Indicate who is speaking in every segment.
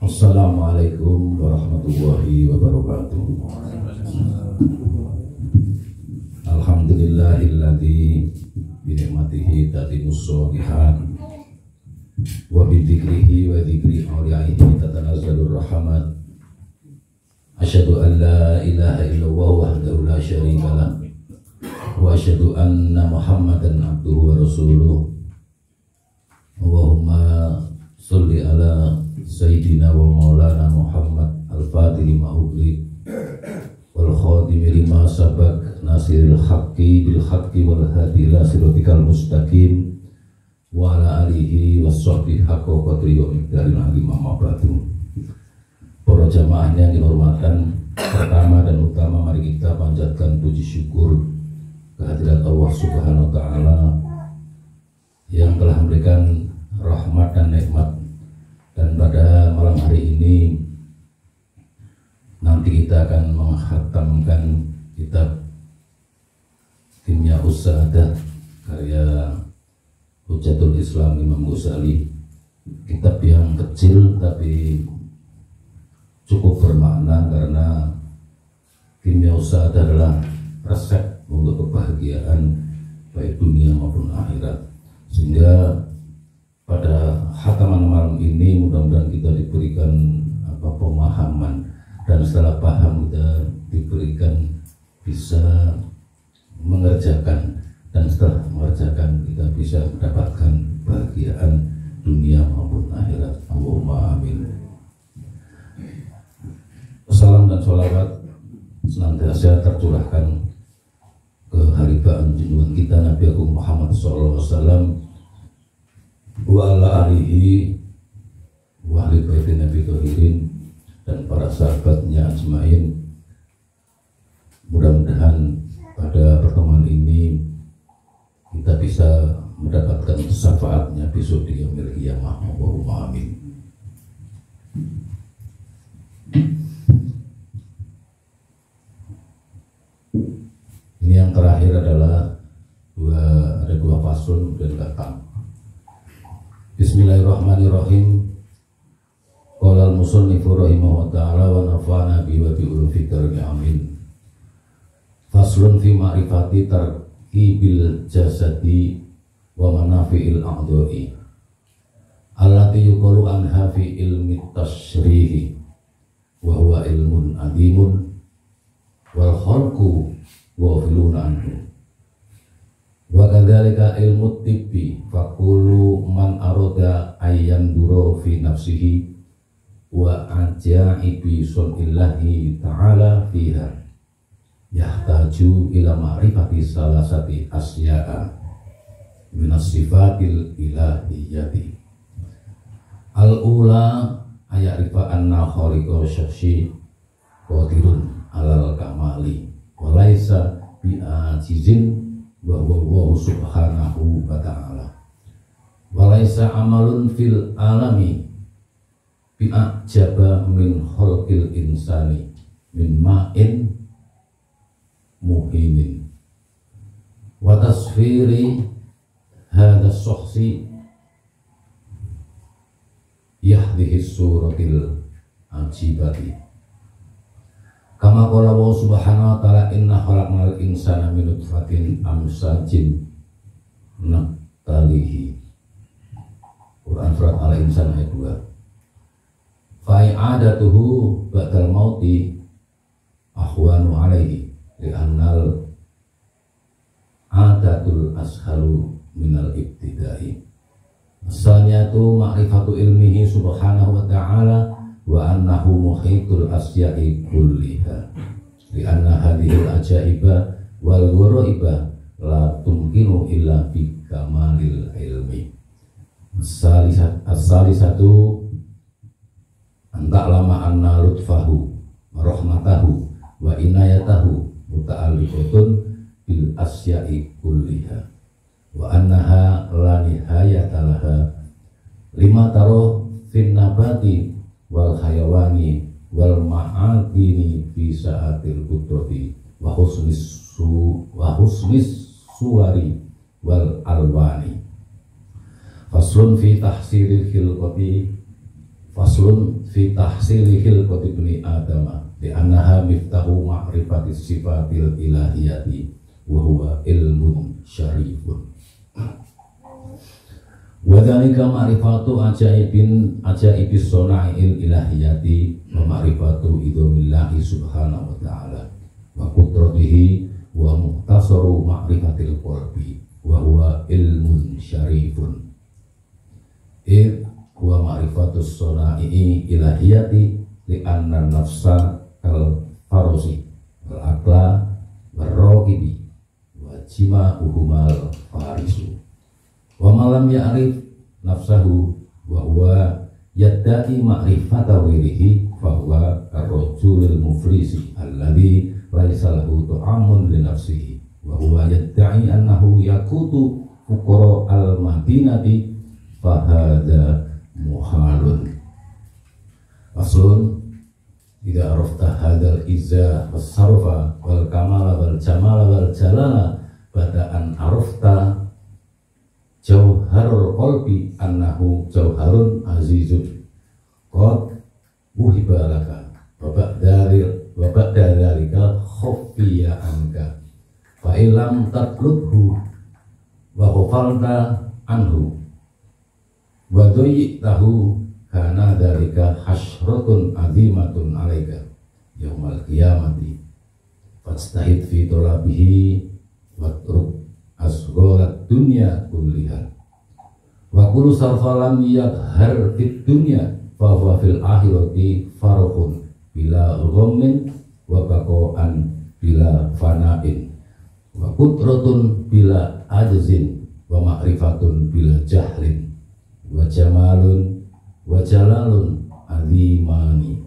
Speaker 1: Assalamualaikum warahmatullahi wabarakatuh. Alhamdulillahilladzi binikmatihi tatimmus sholihat wa bidzikrihi wa dzikri awliyaihi tatanazzalur rahmat. Asyhadu an la ilaha illallah wahdahu la syarika lah wa asyhadu anna Muhammadan abduhu wa rasuluh. Allahumma sholli ala Sayyidina wa maulana Muhammad al-Fatih lima ughliq wal khatimi lima sabaq nasiril haqqi bil haqqi wal hadi ila siratikal mustaqim wa ala alihi wassahbihi haqqa qadri wa miqdaril azim. Amma ba'du. Para jamaah yang dihormatkan, pertama dan utama mari kita panjatkan puji syukur kehadirat Allah Subhanahu wa taala yang telah memberikan rahmat dan nikmat. Dan pada malam hari ini nanti kita akan menghatamkan kitab Kimya'us Sa'adah karya Hujjatul Islam Imam Ghazali. Kitab yang kecil tapi cukup bermakna karena Kimya'us Sa'adah adalah resep untuk kebahagiaan baik dunia maupun akhirat. Sehingga pada khataman malam ini mudah-mudahan kita diberikan pemahaman, dan setelah paham kita diberikan bisa mengerjakan, dan setelah mengerjakan kita bisa mendapatkan kebahagiaan dunia maupun akhirat. Allahumma amin. Salam dan sholawat senantiasa tercurahkan ke haribaan junjungan kita Nabi Agung Muhammad SAW wa ala alihi wa ahli baitin Nabi Tohirin dan para sahabatnya ajmain. Mudah-mudahan pada pertemuan ini kita bisa mendapatkan syafaatnya besok di yaumil qiyamah. Allahumma amin. Ini yang terakhir adalah ada dua fasul dan kata. Bismillahirrahmanirrahim. Qala al-musannifu rahimahu ta'ala wa nafa'ana bi wa bi ulufil amin. Faslun fi ma'rifati tarkibil jasadi wa manafi'il a'dha'i allati yuqalu anha fi ilmi tasyrihi wa huwa ilmun adimun wal khalqu ghafiluna anhu. Wa kadzalika ilmu tibbi faqulu man arada ayyan duro fi nafsihi wa ajaibi sunillahi ta'ala fiha yahtaju ila ma'rifati salasati asya'a minas sifatil ilahiyyati. Al-ula ayarifa anna khaliqa syakhsi qadirun alal kamali wa laisa bi'ajizin wa huwa subhanahu wa ta'ala wa laisa amalun fil alami bi'ajaba min khalqil insani min ma'in muhinin wa tasfiri hadha syakhsi yahdihi suratil ajibati kama qala wa subhanahu wa ta'ala inna khalaqnal insana min nutfatin amsajin nabtalihi. Quran surat Al-Insan ayat 2. Fa'i'adatuhu ba'dal mauti ahwanu alaihi li'annal adatul ashalu minal ibtidai. Asalnya itu ma'rifatu ilmihi subhanahu wa ta'ala wa annahu muhitul asya'i kulliha li'anna hadhil ajaiba wal ghuraiba la tumkinu illa bi kamalil ilmi. As-salisatu anta'lama anna lutfahu rahmatahu wa inayatahu muta'alliqatun bil asya'i kulliha wa annaha la nihayata laha lima taro fin nabati wal hayawani wal ma'adini fi sa'atil qudrati wa husnis suwari wal alwani. Faslun fi tahsiril khilqati Faslun fi tahsilihil qatibni adama di annaha miftahu ma'rifatis sifatil ilahiyati wa huwa ilmun syarifun. Wa dzalika ma'rifatu ajaibis sona'il ilahiyati wa ma'rifatu idzamillahi subhanahu wa ta'ala wa qudratihi wa muhtasaru ma'rifatil qalbi wa huwa ilmun syarifun. Wa ma'rifatus sona'i ilahiyati li anna nafsa kal farosi wal aqla wal raqibi wa jima'uhumal farisu wa malam ya'rif nafsahu wa huwa yadda'i ma'rifata wirihi fa huwa ar-rajulul muflisi alladhi laisa lahu tu'amun li nafsihi wa huwa yadda'i annahu yakutu fuqara al-madinati fa hadza muhalun. Faslun idza arafta hadzal izza was-sarfa wal kamala wal jamala wal jalala bada'an arafta jauharul qalbi annahu jauharun azizun qad wuhiba laka wa ba'da dzalika khuffiya anka fa illam tatlubhu wa ghafalta anhu wa dhayyitahu kana dzalika hasratun azimatun alaika yaumal qiyamati fastahid fi talabihi watruk asgharat dunya kulliha wa kullu sarfalam yadhar fid dunya fa huwa fil akhirati farqun bila ghammin wa baqa'an bila fana'in wa qudratun bila ajzin wa ma'rifatun bila jahlin wa jamalun wa jalalun azimani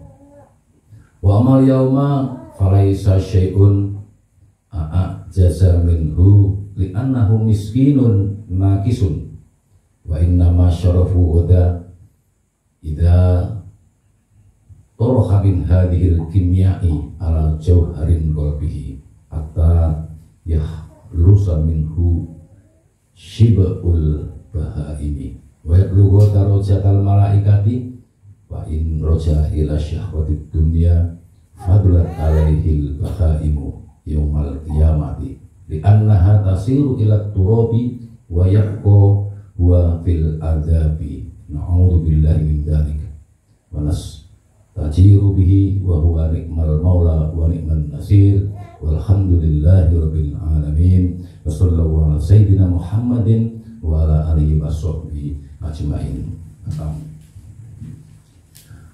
Speaker 1: wa amal yauma falaisa syai'un a'jaza minhu li'annahu miskinun nakisun wa innama syarafu wada idza toroha min hadhil kimya'i ala jauharin qalbihi hatta yahlusa minhu shiba'ul bahaimi wa yablughu darajatal malaikati wa in roja ila syahwatid dunya fadlat alaihil bahaimu yaumal qiyamati li annaha tasiru ila turabi wa yaqqa wa fil adzabi na'udzu billahi min dzalika wa nastajiru bihi wa huwa ni'mal maula wa ni'man nasir walhamdulillahi rabbil alamin wa sallallahu ala sayyidina Muhammadin wa ala alihi washabbihi ajmain.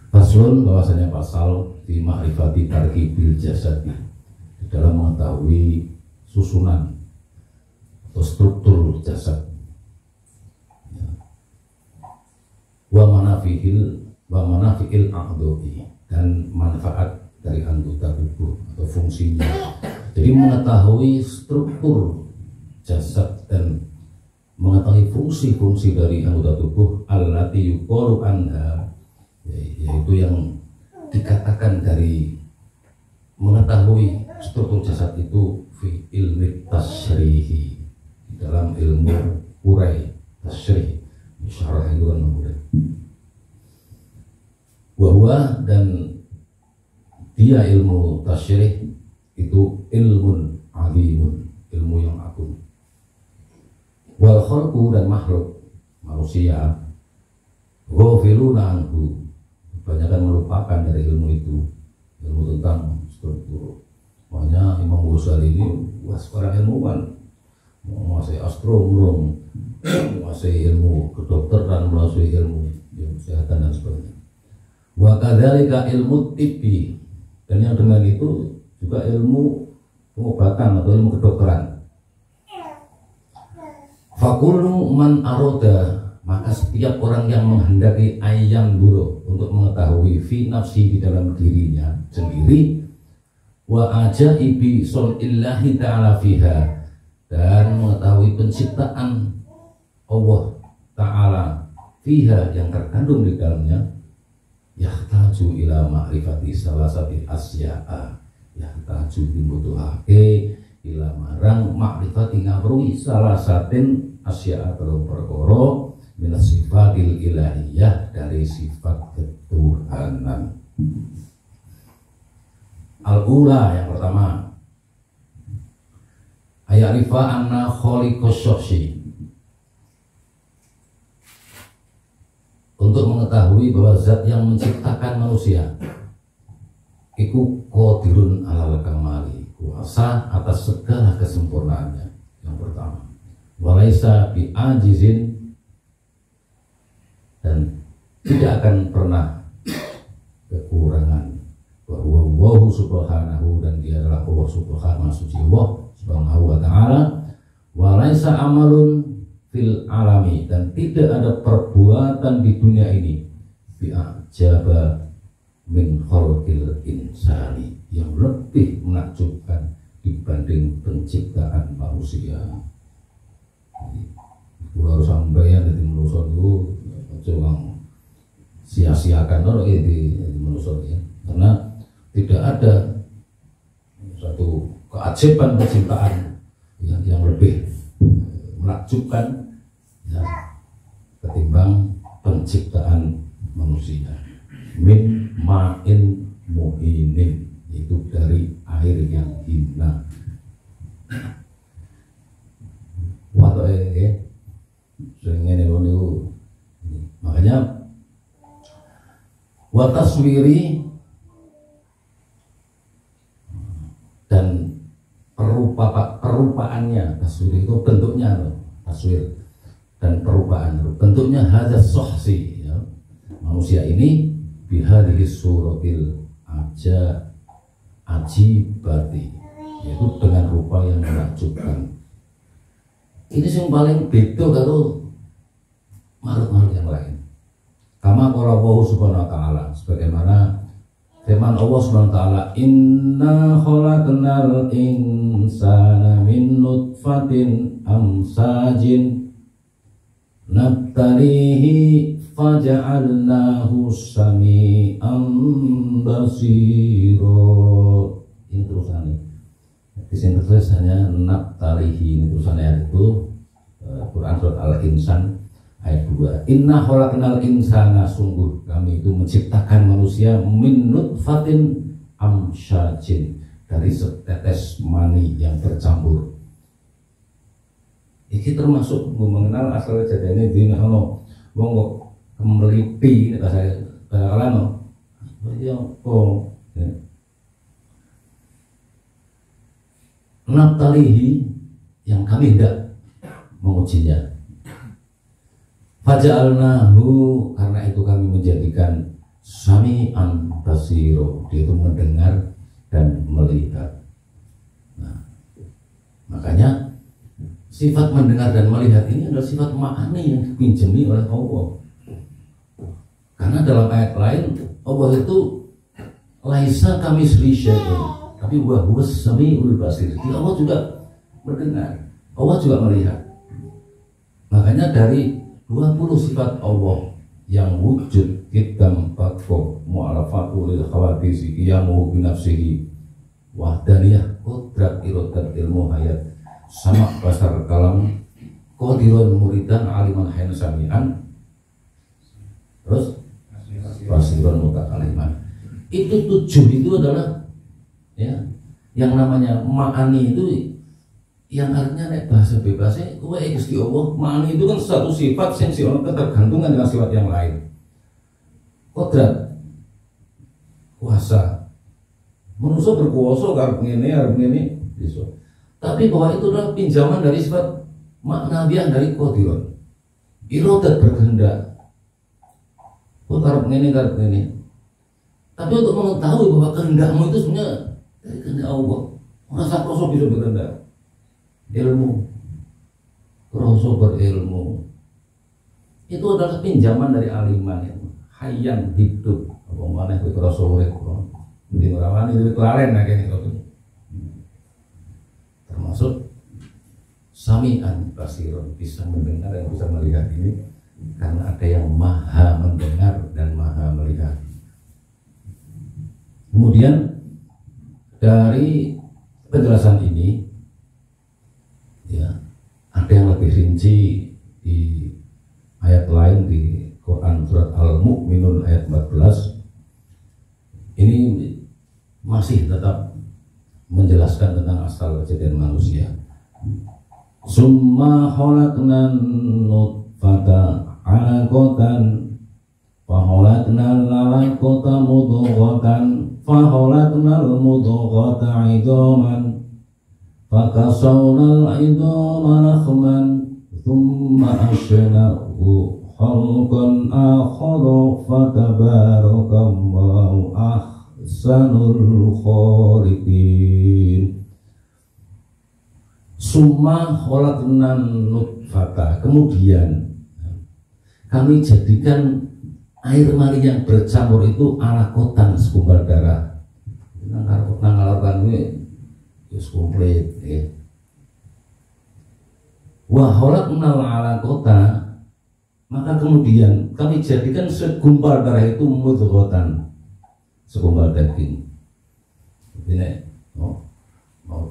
Speaker 1: Faslun bahwasanya pasal di ma'rifati tarkibil jasadi di dalam mengetahui susunan atau struktur jasad wa manafi'il a'dha'i dan manfaat dari anggota tubuh atau fungsinya. Jadi mengetahui struktur jasad dan mengetahui fungsi-fungsi dari anggota tubuh allati yuqalu anha, yaitu yang dikatakan dari mengetahui struktur jasad itu fi ilmi tasyrihi, dalam ilmu urai tasyrih, syarah itu kan mengurai. Bahwa dan dia ilmu tasyrih itu ilmun azimun, ilmu yang agung. Wal khalqu dan makhluk manusia ghafiluna anhu, kebanyakan melupakan dari ilmu itu, ilmu tentang struktur. Makanya Imam Ghazali ini seorang ilmuwan, menguasai astronom, menguasai ilmu kedokteran, menguasai ilmu kesehatan dan sebagainya. Wa kadzalika ilmu tibbi, dan yang dengan itu juga ilmu pengobatan atau ilmu kedokteran. Fakullu man aroda, maka setiap orang yang menghendaki ayam buruk untuk mengetahui fi nafsi di dalam dirinya sendiri, wa ajaibi sunillahi ta'ala fiha, dan mengetahui penciptaan Allah Ta'ala fiha yang terkandung di dalamnya, yahtaju ila ma'rifati salasati asya'a, yahtaju dibutuhake ila marang ma'rifati ngabruhi salasatin asya'a telung perkara minas sifatil ilahiyah, dari sifat ketuhanan. keimanan. Al-ula, yang pertama, ayarifa anna khaliqus syakhsi, untuk mengetahui bahwa zat yang menciptakan manusia iku qadirun alal kamali, kuasa atas segala kesempurnaannya. Yang pertama, walaisa bi ajizin, dan tidak akan pernah kekurangan, bahwa Allah subhanahu, dan dia adalah Allah subhanahu, suci Allah subhanahu wa ta'ala, walaisa amalun fil alami, dan tidak ada perbuatan di dunia ini bi'ajaba min khalqil insani, yang lebih menakjubkan dibanding penciptaan manusia. Itu harus sampeyan dari manusia itu jangan sia-siakan orang di manusia ya, karena tidak ada satu keajaiban penciptaan yang lebih menakjubkan ya, ketimbang penciptaan manusia. Min ma'in muhinin, itu dari air yang hina. Waduh ya, sehingga niku makanya wataswiri, dan perupaannya, taswir itu bentuknya loh, taswir dan perupaan bentuknya hadza sahsi ya, manusia ini bihadhihi suratil ajibati, yaitu dengan rupa yang menakjubkan. Ini yang paling beda kalau makhluk-makhluk yang lain. Kama qala Allah subhanahu wa ta'ala, sebagaimana firman Allah subhanahu wa ta'ala, inna khalaqnal insana min nutfatin amsajin nabtalihi faja'alnahu sami'an basira. Ini terusannya. Di sini tulisannya nabtalihi, ini terusannya itu Quran surat Al-Insan ayat 2. Inna khalaqnal insana, sungguh kami itu menciptakan manusia min nutfatin amsyajin, dari setetes mani yang bercampur. Ini termasuk mengenal asal kejadiannya di ono wong kok kemelipi bahasa kalano. Ya oh. Nabtalihi, yang kami hendak mengujinya. Faja'alnahu, karena itu kami menjadikan sami'an basiro, dia itu mendengar dan melihat. Nah, makanya sifat mendengar dan melihat ini adalah sifat ma'ani yang dipinjami oleh Allah. Karena dalam ayat lain Allah itu laisa kamisli syai'un, tapi wa huwas sami'ul basir. Allah juga mendengar, Allah juga melihat. Makanya dari 20 sifat Allah yang wujud, kitam fakfo mu'alafatu lil khawadisi qiyamuhu binafsihi wahdaniyah qudrat irodat ilmu hayat sama basar kalam qadirun muridan aliman hayna sami'an, terus basirun mutakaliman. Itu 7 itu adalah ya, yang namanya ma'ani itu, yang artinya nek bahasa bebasnya kowe Gusti Allah. Ma'ani itu kan satu sifat yang si orang ketergantungan dengan sifat yang lain. Kodrat, kuasa, manusia berkuasa karep ngene bisa. Tapi bahwa itu adalah pinjaman dari sifat maknawiah dari qadirun. Iradat, berkehendak. Kok karep ngene. Tapi untuk mengetahui bahwa kehendakmu itu sebenarnya dari kehendak Allah. Rasa rasa bisa berkehendak. Ilmu, rasa berilmu itu adalah pinjaman dari aliman ya. Hayyan, hidup, apa mana kowe rasa urip kok. Mending ora wani duwe kelalen nek kene kok. Termasuk sami'an basirun, bisa mendengar dan bisa melihat ini karena ada yang maha mendengar dan maha melihat. Kemudian dari penjelasan ini ya, ada yang lebih rinci di ayat lain di Quran surat Al-Mu'minun ayat 14. masih tetap menjelaskan tentang asal kejadian manusia. Summa khalaqnan nutfata 'alaqatan fa khalaqnal 'alaqata mudghatan fa khalaqnal mudghata 'idhaman fa kasawnal 'idhama lahman thumma ansha'nahu khalqan akhara fa tabarakallahu ahsanul khaliqin. Summa khalaqnan nutfata, kemudian kami jadikan air mani yang bercampur itu alakotan, segumpal darah. Nang alakotan kuwi wis komplit ya. Wa khalaqnal alaqata, maka kemudian kami jadikan segumpal darah itu mudghatan, segumpal daging. Ini mau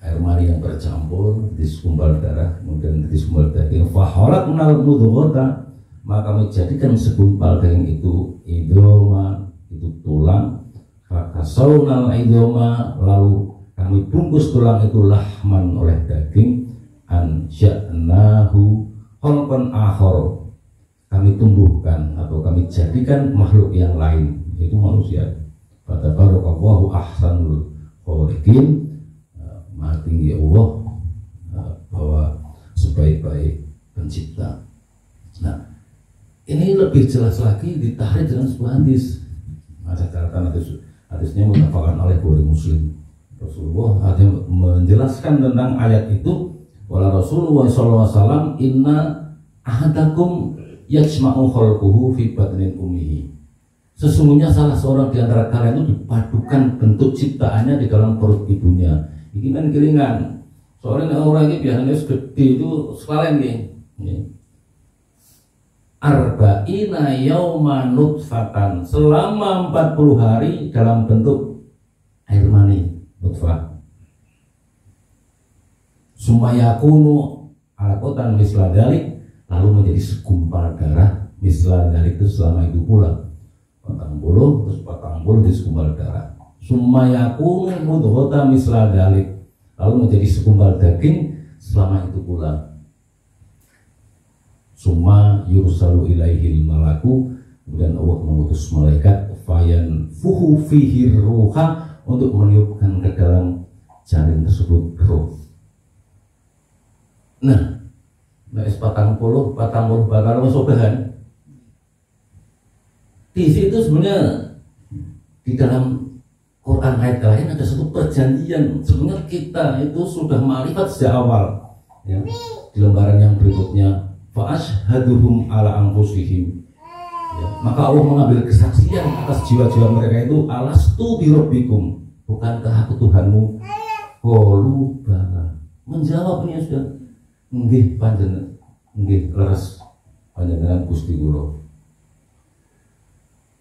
Speaker 1: air mani yang bercampur di segumpal darah, kemudian di segumpal daging. Fa khalaqnal mudghata, maka kami jadikan segumpal daging itu idhoma, itu tulang. Fa kasawnal idhoma, lalu kami bungkus tulang itu lahman oleh daging. Ansya'nahu khalqan akhar, kami tumbuhkan atau kami jadikan makhluk yang lain, itu manusia. Fatabarakallahu ahsanul khaliqin. Maha tinggi Allah bahwa sebaik-baik pencipta. Nah, ini lebih jelas lagi ditarik dengan sebuah hadis. Ada catatan hadisnya mutafaqan oleh Bukhari Muslim. Rasulullah ada menjelaskan tentang ayat itu. Wala Rasulullah SAW, inna ahadakum yajma'u khalquhu fi batnin ummihi. Sesungguhnya salah seorang di antara kalian itu dipadukan bentuk ciptaannya di dalam perut ibunya. Ini kan kelingan. Soalnya orang ini biasanya gede itu sekalian nih. Arba'ina yawma nutfatan, selama 40 hari dalam bentuk air mani nutfah. Sumayakunu alakotan misla dalik, lalu menjadi segumpal darah misla dalik, itu selama itu pula 40 terus 40 di segumpal darah. Sumayakunu mudghatan misla dalik, lalu menjadi segumpal daging selama itu pula. Summa yursalu ilaihil malaku, kemudian Allah mengutus malaikat fayan fuhu fihi ruha, untuk meniupkan ke dalam janin tersebut roh. Nah, es 40 bakal sobahan. Di situ sebenarnya di dalam Quran ayat lain ada satu perjanjian. Sebenarnya kita itu sudah ma'rifat sejak awal. Ya. Di lembaran yang berikutnya, fa'ashhaduhum ala anfusihim. Ya. Maka Allah mengambil kesaksian atas jiwa-jiwa mereka itu, alastu birabbikum, bukankah aku Tuhanmu? Qalu bala. Menjawabnya sudah, nggih panjenengan, nggih leres panjenengan Gusti kula.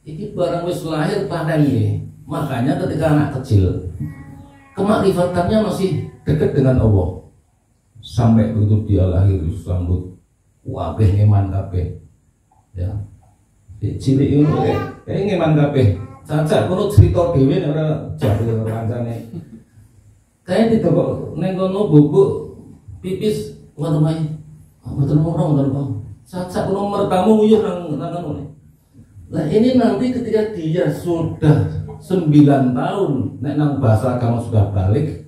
Speaker 1: Iki barang wis lahir panen nggih. Makanya ketika anak kecil kemakrifatannya masih dekat dengan Allah, sampai begitu dia lahir sambut wabeh ngeman kabeh. Ya. Cilik itu ngeman kabeh. Cacak kono cerita dhewe ora jare kancane. Kayak ditokok ning kono bubuk pipis wonten wae. Mboten ora. Cacak kono mertamu nguyuh nang kono. Nah ini nanti ketika dia sudah 9 tahun, nek nang bahasa agama sudah balik,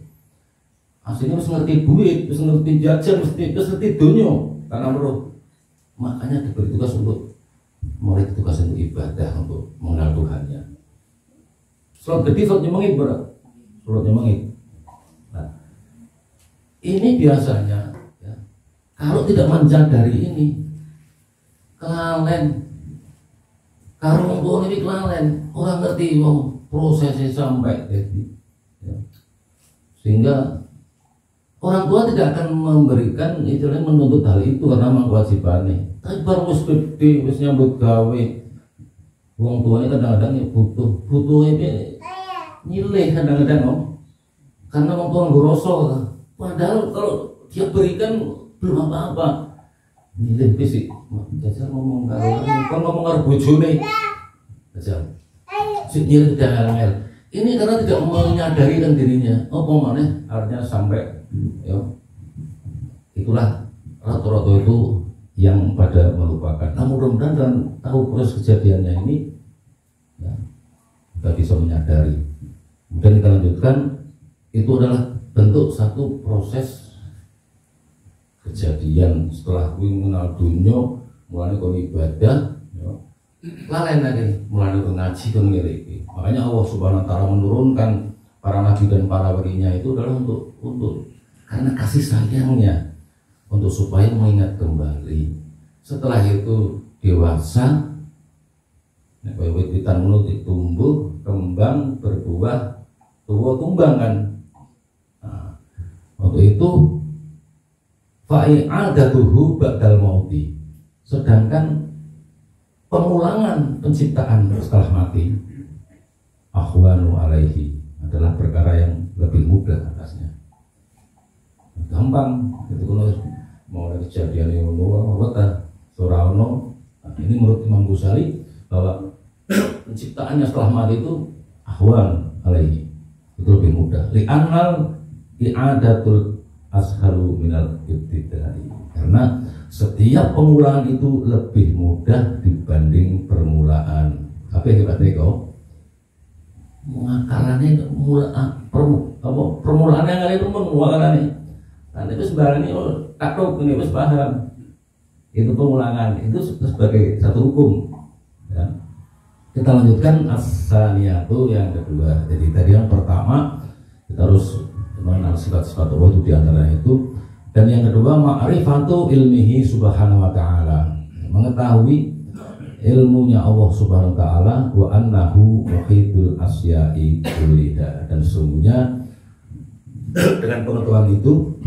Speaker 1: aslinya harus ngerti duit, harus ngerti jajan, harus ngerti dunia, karena perlu. Makanya diberi tugas untuk mulai tugas untuk ibadah, untuk mengenal Tuhannya. Sholat gede, sholat nyemengit berat, sholat nyemengit. Nah, ini biasanya, ya, kalau tidak menjadari ini, kelalen. Kalau orang ini kelalen, orang ngerti mau prosesnya sampai jadi, ya. Sehingga orang tua tidak akan memberikan istilahnya menuntut hal itu karena memang kewajibannya. Tapi baru wis gede, wis nyambut gawe, orang tuanya kadang-kadang ya butuh ini nyileh kadang-kadang karena orang tua ngerosok. Padahal kalau dia berikan belum apa-apa. Nyileh fisik. Jajal ngomong karo kan ngomong karo bojone. Jajal. Sik nyileh udah ngel. Ini karena tidak menyadari kan dirinya. Apa mana? Artinya sampai ya, itulah rata-rata itu yang pada melupakan. Nah mudah-mudahan dan tahu proses kejadiannya ini ya, kita bisa menyadari. Kemudian kita lanjutkan, itu adalah bentuk satu proses kejadian setelah mengenal dunia, mulai kon ibadah, ya, lain lagi, mulai kon ngaji kon ngeriki. Makanya Allah Subhanahu Wa Taala menurunkan para nabi dan para walinya itu adalah untuk karena kasih sayangnya, untuk supaya mengingat kembali. Setelah itu dewasa, wiwitan mulut tumbuh, kembang, berbuah, tua tumbang kan. Nah, untuk itu fa'i'adatuhu ba'dal mauti. Sedangkan pemulangan penciptaan setelah mati, ahwanu alaihi, adalah perkara yang lebih mudah atasnya. Gampang, itu kalau mau ada kejadian yang Suraono. Nah, ini menurut Imam Ghazali bahwa penciptaannya setelah mati itu ahwan alaihi, itu lebih mudah. Li'annal i'adatul ashalu minal ibtidai, karena setiap pemulaan itu lebih mudah dibanding permulaan. Apa yang kita teko? Mengakarannya permulaannya kali itu mengakarannya. Karena itu sebenarnya takut ini harus paham. Itu pengulangan itu sebagai satu hukum. Ya. Kita lanjutkan as-saniyatu yang kedua. Jadi tadi yang pertama kita harus mengenal sifat-sifat Allah itu diantaranya itu, dan yang kedua ma'rifatu ilmihi subhanahu wa ta'ala, mengetahui ilmunya Allah subhanahu wa ta'ala, wa annahu muhitul asya'i kulliha, dan sesungguhnya dengan pengetahuan itu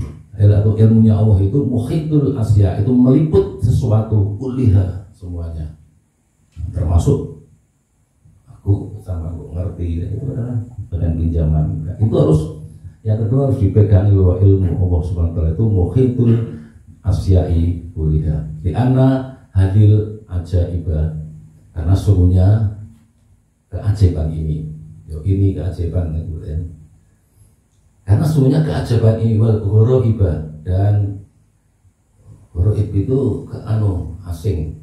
Speaker 1: atau ilmunya Allah itu muhitul asya, itu meliput sesuatu kulliha, semuanya, termasuk aku sama aku ngerti, itu adalah dengan pinjaman. Itu harus, yang kedua harus dipegangi bahwa ilmu Allah subhanahu wa ta'ala itu muhitul asya'i kulliha di anna hadil ajaibah, karena sungguhnya keajaiban ini keajaiban itu ya. Karena sungguhnya keajaiban ini wal ghoroibah, dan ghoroib itu asing,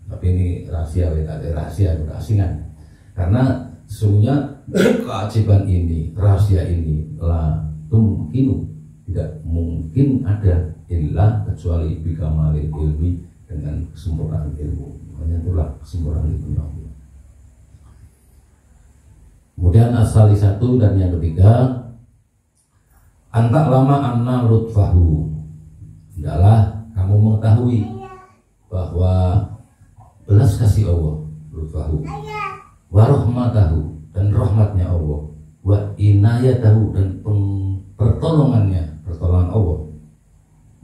Speaker 1: tapi ini rahasia, keasingan. Karena sungguhnya keajaiban ini, rahasia ini la tumkinu, tidak mungkin ada illa kecuali bikamalil ilmi, dengan kesempurnaan ilmu. Makanya itulah kesempurnaan ilmu Allah. Kemudian asal satu dan yang ketiga, antak lama anna lutfahu, hendaklah kamu mengetahui bahwa belas kasih Allah, lutfahu, wa rahmatahu, dan rahmatnya Allah, wa inayatahu, dan pertolongan Allah,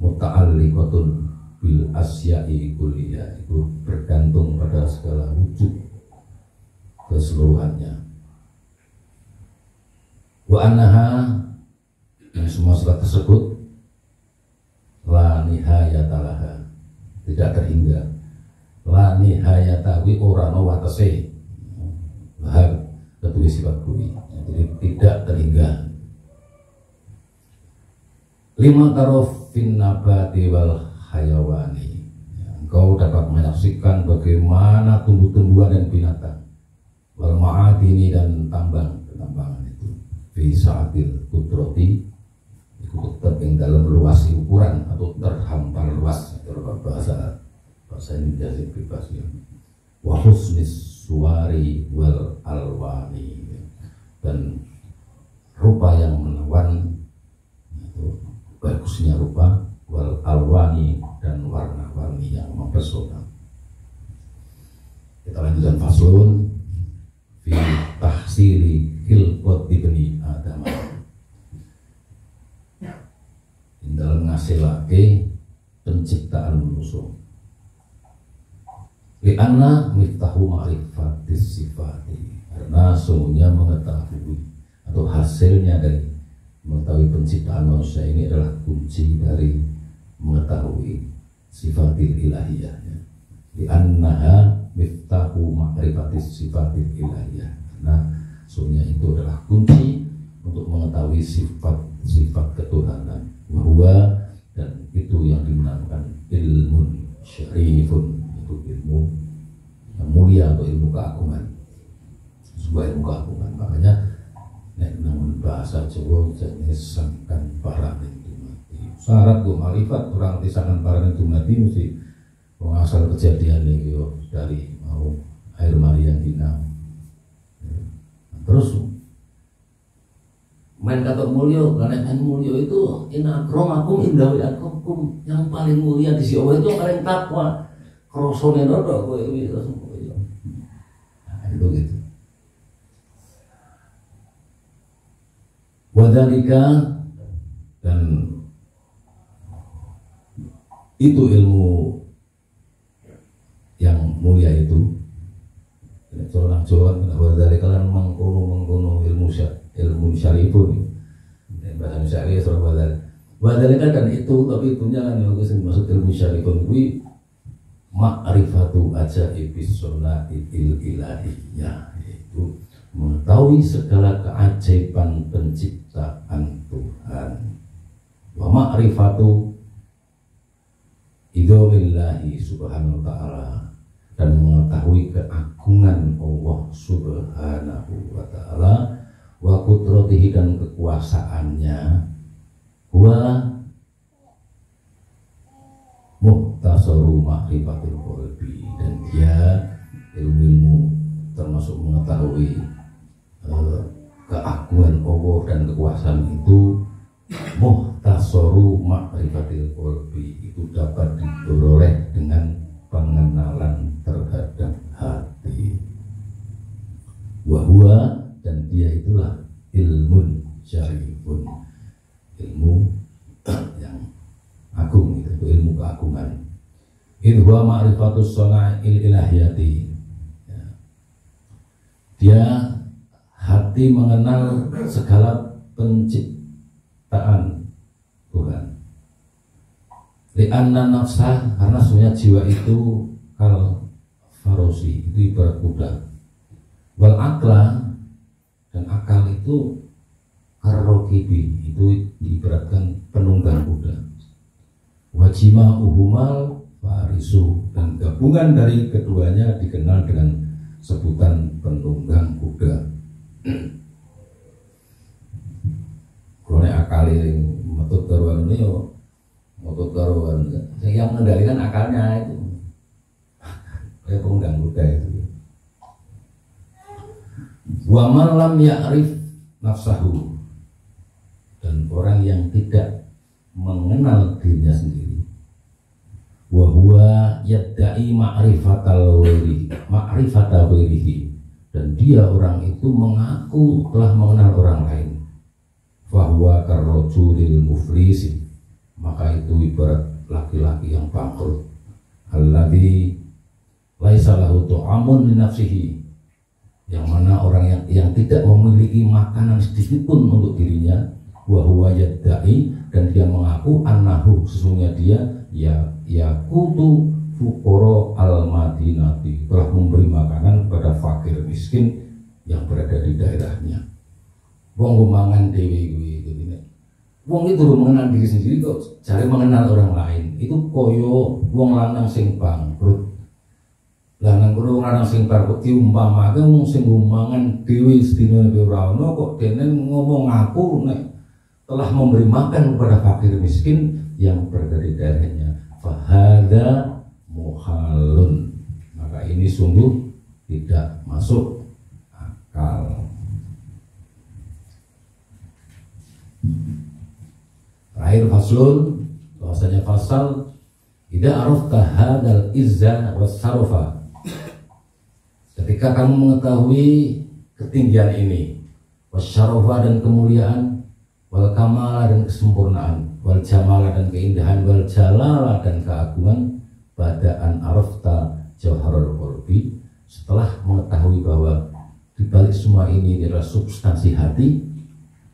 Speaker 1: muta'alliqatun bil asya'i kulliyah, itu bergantung pada segala wujud keseluruhannya. Wa annaha, yang semua sifat tersebut la nihayatalaha, tidak terhingga. La nihayatawi orano watase bahar ketuwi sifat kuwi, jadi tidak terhingga. Lima tarof fin nabati wal hayawani, engkau dapat menyaksikan bagaimana tumbuh-tumbuhan dan binatang, wal ma'adini, dan tambangan itu, fi sa'atil kudrati, itu terting dalam luas ukuran atau terhampar luas, itu bahasa Indonesia bebas ya. Wa husnis suwari wal alwani, dan rupa yang menawan, itu bagusnya rupa, wal alwani, dan warna-warni yang mempesona. Kita lanjutkan faslun fi tahsili khilqat ibni Adam, dalam ngasilake penciptaan manusia. Li'anna miftahu ma'rifatis sifati, karena sungguhnya mengetahui atau hasilnya dari mengetahui penciptaan manusia ini adalah kunci dari mengetahui sifatil ilahiyah. Li'annaha miftahu ma'rifatis sifatil ilahiyah, karena Sungguhnya itu adalah kunci untuk mengetahui sifat-sifat ketuhanan. Bahwa dan itu yang dinamakan ilmu syarifun, itu ilmu yang mulia atau ilmu keagungan, sebuah ilmu keagungan. Makanya nek nang bahasa Jawa jenis sangkan para itu mati. Syarat go marifat orang tisangan para itu mati mesti asal kejadian ini dari mau air mani yang hina. Terus main kata mulio, karena main mulio itu inna akromakum indawi akum, yang paling mulia di sisi Allah itu yang paling takwa. Krosone dodo kowe iki langsung kowe. Nah, itu gitu. Wadhalika, dan itu ilmu yang mulia itu. Seorang Jawa wadhalika lan mengkono ilmu syarifun. Bahasa syarif seorang wadhalika dan itu, tapi itunya kan yang maksud ilmu syarifun kuwi ma'rifatu ajaibis sunnatil ilahiyah, itu mengetahui segala keajaiban penciptaan Tuhan. Wa ma'rifatu idhamillahi subhanahu wa ta'ala, dan mengetahui keagungan Allah subhanahu wa ta'ala, wa qudratihi, dan kekuasaannya, wa muhtasaru ma'rifatil qalbi, dan dia ilmu termasuk mengetahui keagungan Allah dan kekuasaan itu. Muhtasaru ma'rifatil qalbi itu dapat diperoleh dengan pengenalan terhadap hati. Wahwa, dan dia itulah ilmun syarifun, ilmu yang agung, itu ilmu keagungan. Idwa ma'rifatus suna'il ilahiyati, ya. Dia hati mengenal segala penciptaan Tuhan. Li'anna nafsah, karena sebenarnya jiwa itu kal farosi, itu ibarat kuda. Wal akla, dan akal itu karokibi, itu diibaratkan penunggang kuda. Wajima uhumal farisu, dan gabungan dari keduanya dikenal dengan sebutan penunggang kuda. Kalau akal yang metode karuan ini, metode karuan yang mengendalikan akalnya itu kayak penunggang kuda itu. Wa man lam ya'rif nafsahu, dan orang yang tidak mengenal dirinya sendiri, wa huwa yadda'i ma'rifatal ghairihi, dan dia orang itu mengaku telah mengenal orang lain, fa huwa karrajulil muflisi, maka itu ibarat laki-laki yang bangkrut, alladzi laisa lahu tu'amun li nafsihi, yang mana orang yang tidak memiliki makanan sedikit pun untuk dirinya. Wa huwa yadda'i, dan dia mengaku annahu, sesungguhnya dia yaqutu fuqara al-madinati, telah memberi makanan kepada fakir miskin yang berada di daerahnya. Wong mangan dhewe kuwi iki. Wong itu mengenal diri sendiri kok jare mengenal orang lain. Itu koyo wong lanang sing bangkrut. Lanang karo lanang sing bangkrut diumpamake wong sing mangan dhewe sedina ora ono, kok dene ngomong aku nek telah memberi makan kepada fakir miskin yang berada di daerahnya. Fahada muhalun, maka ini sungguh tidak masuk akal. Terakhir faslun, bahwasanya fasal idza arafta hadal izza wasarofa, ketika kamu mengetahui ketinggian ini, wasyarofa, dan kemuliaan, wal kamala, dan kesempurnaan, wal jamala, dan keindahan, wal jalala, dan keagungan, bada'an arafta jauharul qalbi, setelah mengetahui bahwa di balik semua ini adalah substansi hati,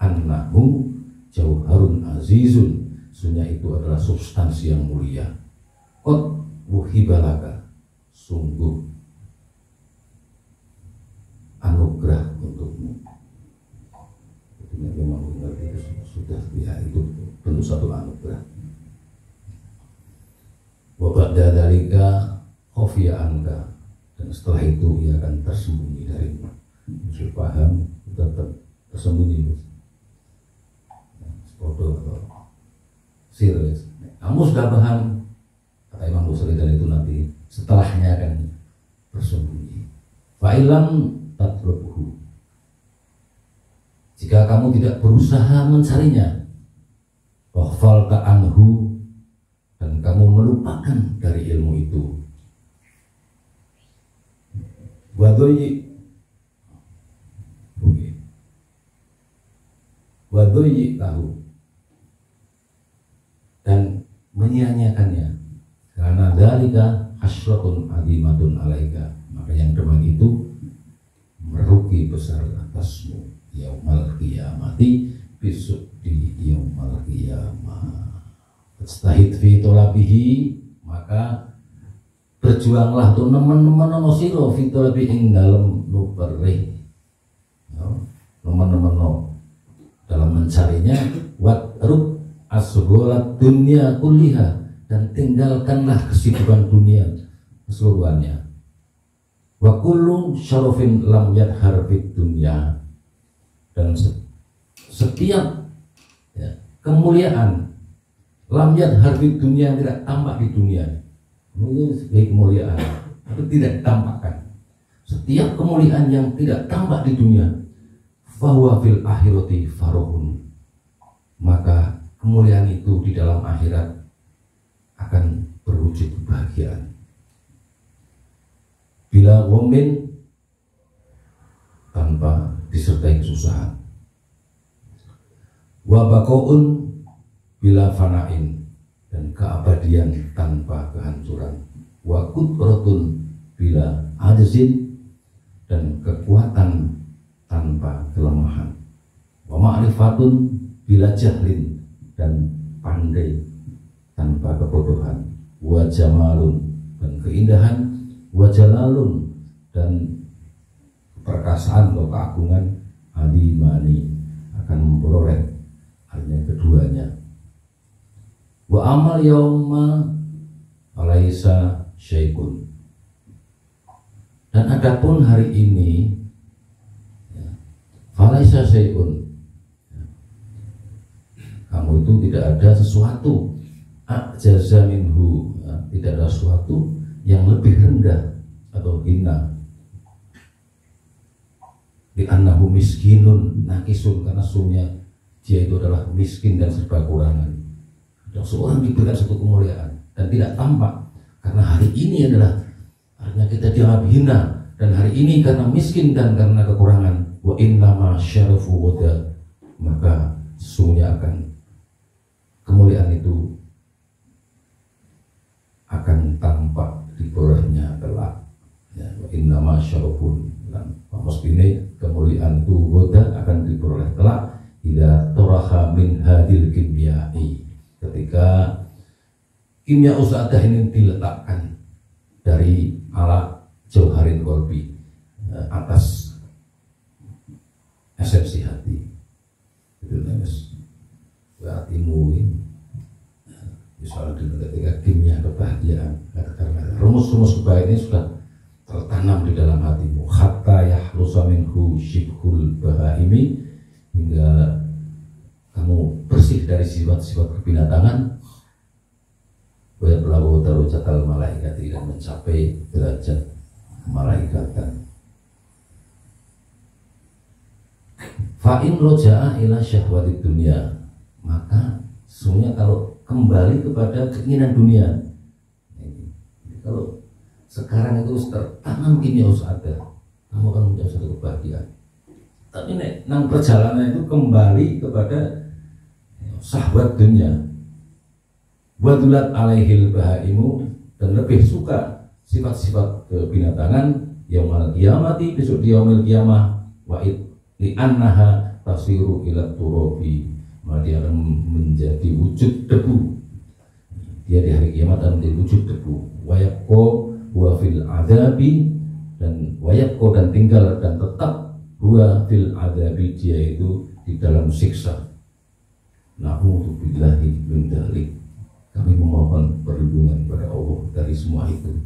Speaker 1: annahu jauharun azizun, sesungguhnya itu adalah substansi yang mulia. Qad wuhibalaka, sungguh anugerah untukmu. Ya, itu bentuk satu anugerah. Wa ba'da dzalika khafiya anka, dan setelah itu ia akan tersembunyi darimu. Sudah paham, tetap tersembunyi. Foto atau serius. Kamu sudah paham, kata Imam Busiri, dan itu nanti setelahnya akan tersembunyi. Fa'ilam tatlubuhu, jika kamu tidak berusaha mencarinya, waghfalta anhu, dan kamu melupakan dari ilmu itu, wadoyi tahu, dan menyia-nyiakannya, karena dalika hasratun adimatun alaika, maka yang demikian itu merugi besar atasmu yaumal qiyamati, besok di yaumal qiyamah. Stahid fi tolabihi, maka berjuanglah tuh nemen-nemen ono sira fi tolabi ing dalem nuperih, nemen-nemen dalam mencarinya. Watruk asgholat dunia kulliha, dan tinggalkanlah kesibukan dunia keseluruhannya. Wa kullu syarafin lam yadhar fid dunya, dan setiap kemuliaan lam yadhar fid dunya, tidak tampak di dunia. Ini sebagai kemuliaan itu tidak ditampakkan. Setiap kemuliaan yang tidak tampak di dunia, fahuwa fil akhirati farohun, maka kemuliaan itu di dalam akhirat akan berwujud kebahagiaan. Bila womin, tanpa disertai kesusahan. Wabakoun bila fanain, dan keabadian tanpa kehancuran. Wa qudratul bila ajzin, dan kekuatan tanpa kelemahan. Wa ma'rifatun bila jahlin, dan pandai tanpa kebodohan. Wa jamalun, dan keindahan. Wa jalalun, dan perkasaan atau keagungan. Adimani, akan memperoleh hanya keduanya. Wa amal yauma alaisa syai'un, dan adapun hari ini falaisa syai'un, kamu itu tidak ada sesuatu ajaza minhu, tidak ada sesuatu yang lebih rendah atau hina. Di annahu miskinun nakisun, karena sungguhnya dia itu adalah miskin dan serba kurangan. Dan seorang diberikan satu kemuliaan dan tidak tampak, karena hari ini adalah hanya kita dianggap hina, dan hari ini karena miskin dan karena kekurangan. Wa innama syarafu wada, maka sesungguhnya akan kemuliaan itu akan tampak di bawahnya kelak. Ya, wa innama syarafun, dan mestinya kemuliaan itu wada akan diperoleh kelak. Ila toraha min hadil kimyai, ketika kimia usahadah ini diletakkan dari ala jauharin kolbi, atas esepsi hati. Itu nes hatimu ini misalnya ketika kimia kebahagiaan, karena rumus-rumus kebahagiaan ini sudah tertanam di dalam hatimu. Hatta yahlusa minhu syibhul bahaimi, hingga kamu bersih dari sifat-sifat kebinatangan. Wa yablagu darajatal malaikati, dan mencapai derajat malaikatan. Fa in roja'a ila syahwatid dunya, maka sesungguhnya kalau kembali kepada keinginan dunia, kalau sekarang itu tertanam kimia usahadah, kamu akan menjadi satu kebahagiaan. Tapi nang perjalanan itu kembali kepada syahwat dunia. Wadulat alaihil bahaimu, dan lebih suka sifat-sifat kebinatangan. Yaumal qiyamati, besok di yaumil qiyamah. Wa'id li'annaha tasiru ila turobi, maka dia akan menjadi wujud debu. Dia di hari kiamat akan menjadi wujud debu. Wayakko wa fil adabi, dan wayakko, dan tinggal dan tetap huwa fil adabi, dia itu di dalam siksa. Na'udzubillahi min dzalik. Kami memohon perlindungan kepada Allah dari semua itu.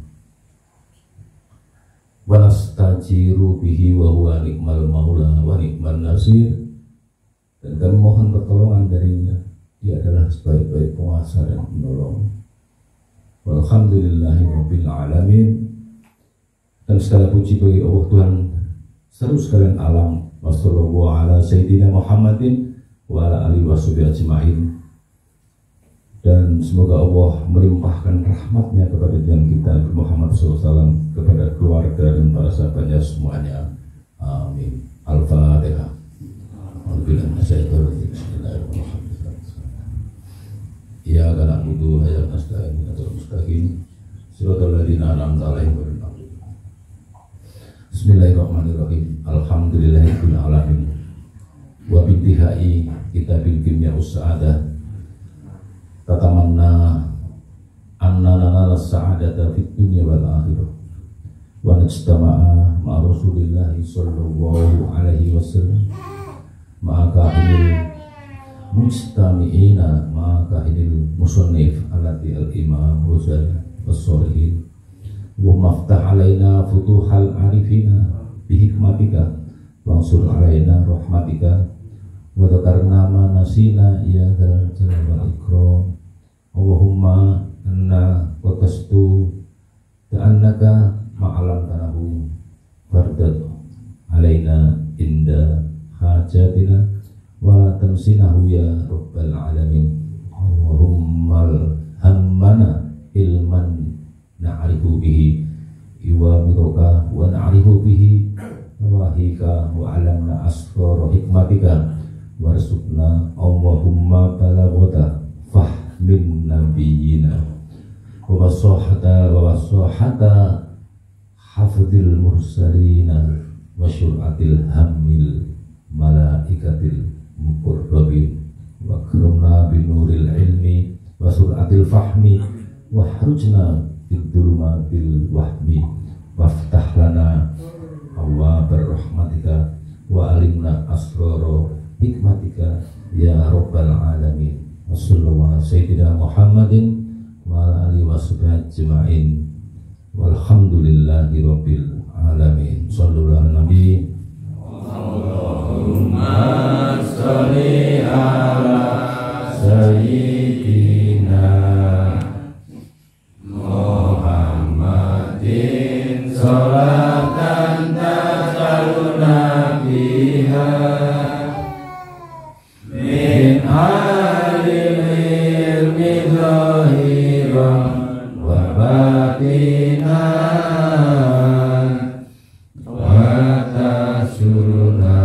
Speaker 1: Wa nastajiru bihi wa huwa ni'mal maula wa ni'man nasir. Dan kami mohon pertolongan darinya. Dia adalah sebaik-baik penguasa dan penolong. Walhamdulillahi rabbil alamin. Dan segala puji bagi Allah Tuhan seluruh sekalian alam. Wassallallahu ala sayyidina Muhammadin wa ala alihi washabihi ajma'in. Dan semoga Allah melimpahkan rahmatnya kepada Tuhan kita Muhammad SAW, kepada keluarga dan para sahabatnya semuanya. Amin. Al-Fatihah. Bismillahirrahmanirrahim. Ya kana budu hayat nasta'in atau mustaqim siratal ladzina an'amta 'alaihim. Bismillahirrahmanirrahim. Alhamdulillahirabbil alamin. Wa bintihai kitabil kimya us'adah tatamanna anna nana as-sa'adata fid dunya wal akhirah wa najtama'a ma'a Rasulillahi sallallahu alaihi wasallam ma'a kahil mujtami'ina ma'a kahil musannif alati al-imam Ghazali was-solihin wa maftah alaina futuhal arifina bihikmatika wansur alaina rahmatika wa dzakarna ma nasina ya dzal jalali wal ikram. Allahumma anna watastu ta'annaka ma'alam tanahu fardad alaina inda hajatina wa la tansinahu ya rabbal alamin. Allahumma hammana ilman na'rifu bihi iwamiroka wa na'rifu bihi wahika wa alamna asfara hikmatika warzuqna Allahumma balaghata min nabiyina wa wasahata hafdil mursalina wa syur'atil hamil malaikatil muqarrabin wa akramna binuril ilmi wa sur'atil fahmi wa harujna bidulmatil wahmi waftah lana awwabar rahmatika wa alimna asrara hikmatika ya rabbal alamin. Wassallallahu ala sayyidina Muhammadin wa ala alihi washabihi ajma'in. Walhamdulillahi rabbil alamin. Sallallahu ala nabi. Allahumma sholli ala sayyidina Muhammadin sholatan tasaluna biha min wa batinan wa tasurna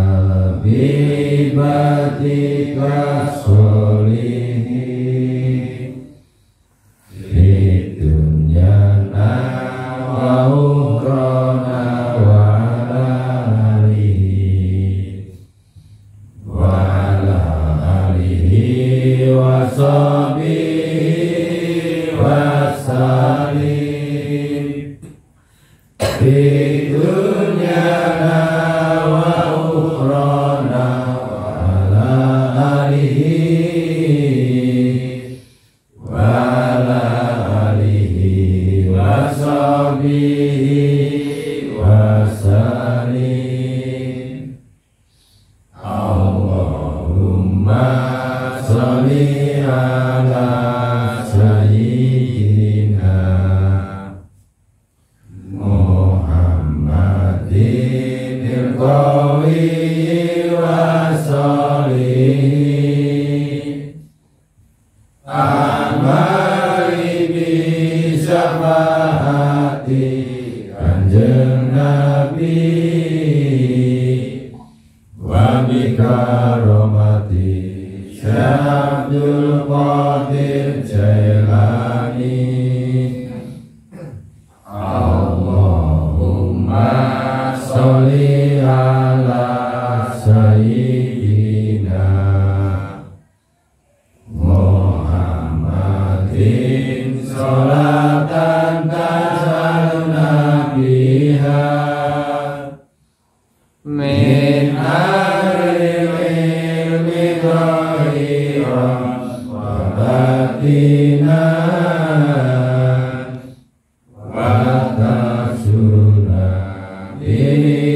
Speaker 1: bi batika solihin fi dunyana wa ukhrana wa ala alihi wa sahbihi wasallim fi dunyana wa ukhrana wa ala alihi wa sahbihi wasallim. Allahumma sholli ala sayyidina Muhammadin al-qawi wa sholih amali bi syafaati kanjeng Nabi wa bi karomati Abdul Qadir Jailani. Allahumma sholli ala sayyidina Muhammadin sholatan tasaluna biha min ilmi ghairi rifatina wa tasuna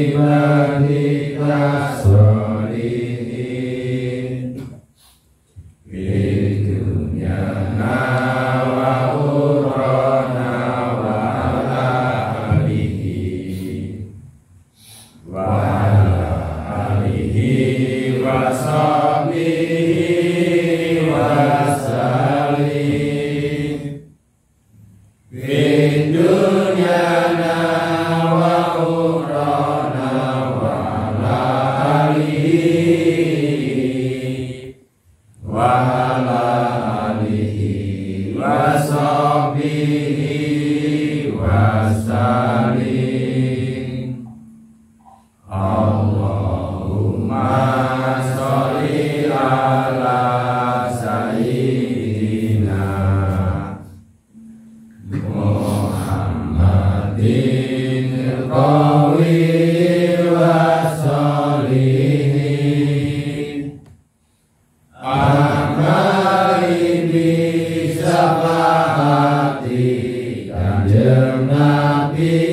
Speaker 1: ibadika sholihin fid dunya wa urana wa ala alihi wa ala alihi wa sahbihi wa sallim fid dunya wa urana wa ala alihi wa ala alihi wa sahbihi wa sallim. Allahumma sholli ala sayyidina Muhammadin al-qawi wa sholihin amali bi syafaati kanjeng Nabi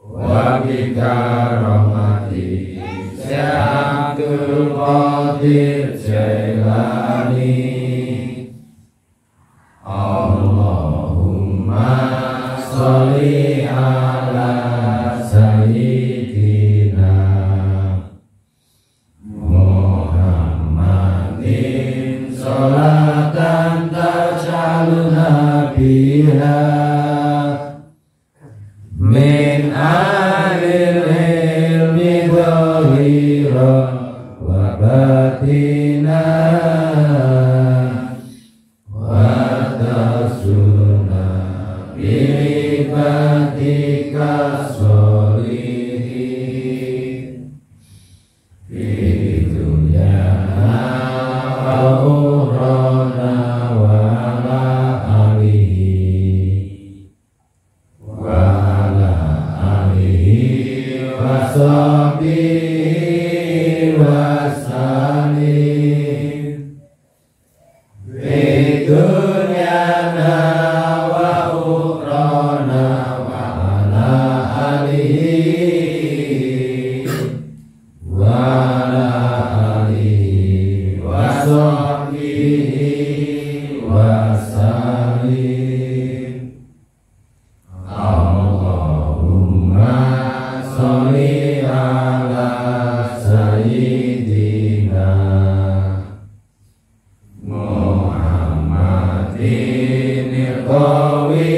Speaker 1: wa bi karamati Syekh Abdul Qadir Jailani. Allahumma sholli ala sayyidina Muhammadin sholatan taj'aluna biha min alil ilmi dhahiran wa batinan wa tasuna ibadika sholihin fid dunya wa urana wa ala alihi wa ala alihi wa sahbihi wa sallim fid dunya wa urana wa ala alihi wa ala alihi wa sahbihi wa sallim. Allahumma sholli ala sayyidina Muhammadin al-qawi